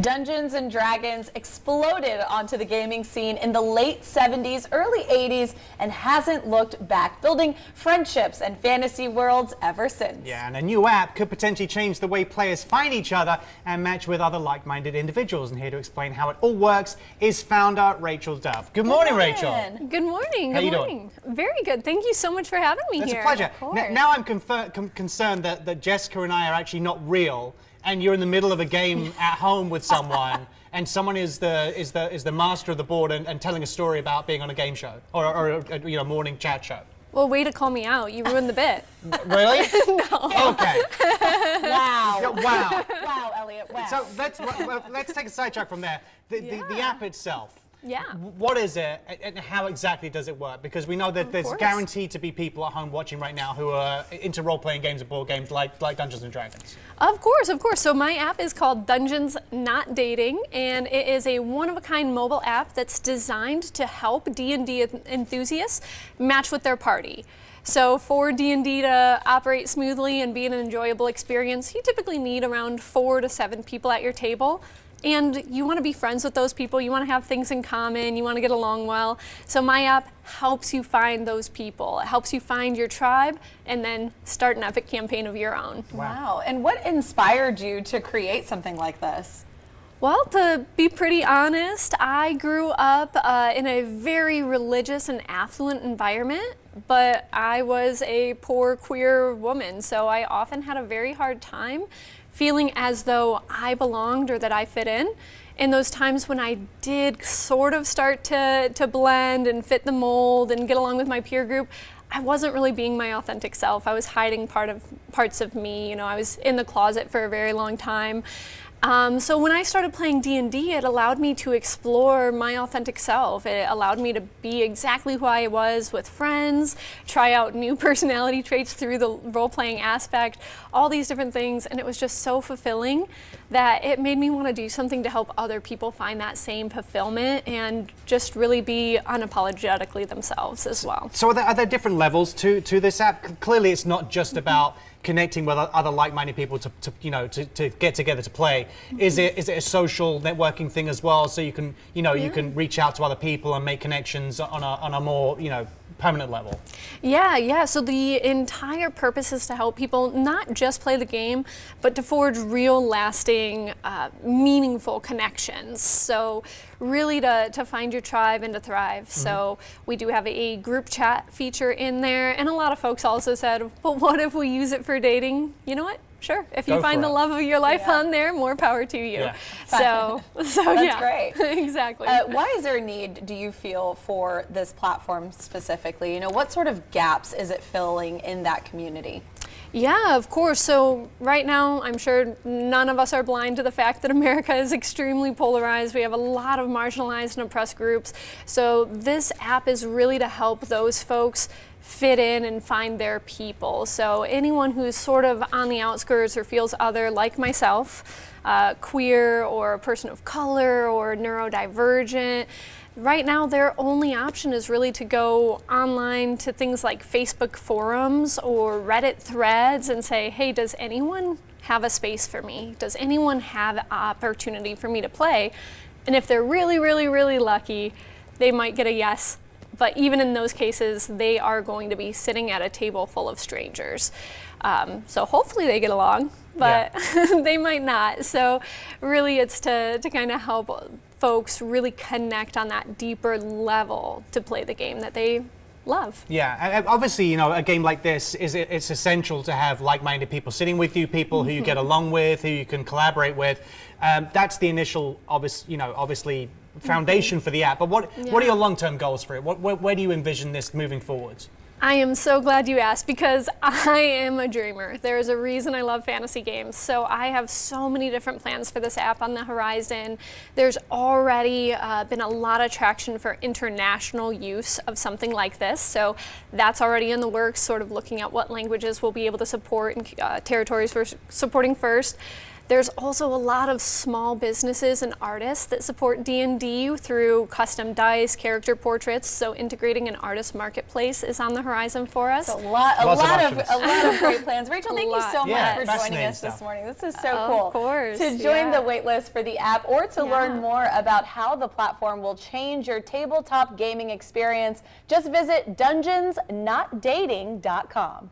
Dungeons and Dragons exploded onto the gaming scene in the late 70s, early 80s, and hasn't looked back, building friendships and fantasy worlds ever since. Yeah, and a new app could potentially change the way players find each other and match with other like-minded individuals. And here to explain how it all works is founder Rachel Dove. Good morning, Rachel. Good morning. How Good you morning. Very good. Thank you so much for having me That's here. a pleasure. Of course. Now I'm concerned that Jessica and I are actually not real, and you're in the middle of a game at home with someone, and someone is the master of the board and telling a story about being on a game show or a morning chat show. Well, way to call me out. You ruined the bit. Really? No. Okay. Wow. Yeah, wow. Wow, Elliot, wow. So let's take a sidetrack from there. The app itself. Yeah. What is it, and how exactly does it work? Because we know that there's course. guaranteed to be people at home watching right now who are into role-playing games and board games like Dungeons and Dragons. Of course, of course. So my app is called Dungeons Not Dating, and it is a one-of-a-kind mobile app that's designed to help D&D enthusiasts match with their party. So for D&D to operate smoothly and be an enjoyable experience, you typically need around 4 to 7 people at your table. And you want to be friends with those people, you want to have things in common, you want to get along well. So my app helps you find those people. It helps you find your tribe and then start an epic campaign of your own. Wow. And what inspired you to create something like this? Well, to be pretty honest, I grew up in a very religious and affluent environment, but I was a poor queer woman, so I often had a very hard time feeling as though I belonged or that I fit in. In those times when I did sort of start to blend and fit the mold and get along with my peer group, I wasn't really being my authentic self. I was hiding parts of me. You know, I was in the closet for a very long time. So when I started playing D&D, it allowed me to explore my authentic self. It allowed me to be exactly who I was with friends, try out new personality traits through the role-playing aspect, all these different things, and it was just so fulfilling that it made me want to do something to help other people find that same fulfillment and just really be unapologetically themselves as well. So are there different levels to this app? Clearly it's not just about connecting with other like-minded people to get together to play. Is it a social networking thing as well? So you can you can reach out to other people and make connections on a more permanent level. Yeah. So the entire purpose is to help people not just play the game, but to forge real, lasting, meaningful connections. So really to find your tribe and to thrive. Mm-hmm. So we do have a group chat feature in there, and a lot of folks also said, but what if we use it for dating? You know what? Sure. If you find the love of your life on there, more power to you. Yeah. So That's yeah. great. Exactly. Why is there a need, do you feel, for this platform specifically? What sort of gaps is it filling in that community? Yeah, of course. So right now, I'm sure none of us are blind to the fact that America is extremely polarized. We have a lot of marginalized and oppressed groups. So this app is really to help those folks fit in and find their people. So anyone who's sort of on the outskirts or feels other, like myself, queer or a person of color or neurodivergent, right now their only option is really to go online to things like Facebook forums or Reddit threads and say, hey, does anyone have a space for me? Does anyone have an opportunity for me to play? And if they're really, really, really lucky, they might get a yes. But even in those cases, they are going to be sitting at a table full of strangers. So hopefully they get along, but they might not. So really it's to kind of help folks really connect on that deeper level to play the game that they love. Yeah, and obviously, a game like this it's essential to have like-minded people sitting with you, people who you get along with, who you can collaborate with. That's the initial, obviously, foundation for the app. But what are your long-term goals for it? Where do you envision this moving forwards? I am so glad you asked, because I am a dreamer. There is a reason I love fantasy games. So I have so many different plans for this app on the horizon. There's already been a lot of traction for international use of something like this. So that's already in the works, sort of looking at what languages we'll be able to support and territories we're supporting first. There's also a lot of small businesses and artists that support D&D through custom dice, character portraits, so integrating an artist marketplace is on the horizon for us. A lot of great plans. Rachel, thank you so Yeah, much for joining fascinating us this stuff. morning. This is so cool. Of course. To join yeah. the waitlist for the app or to learn more about how the platform will change your tabletop gaming experience, just visit dungeonsnotdating.com.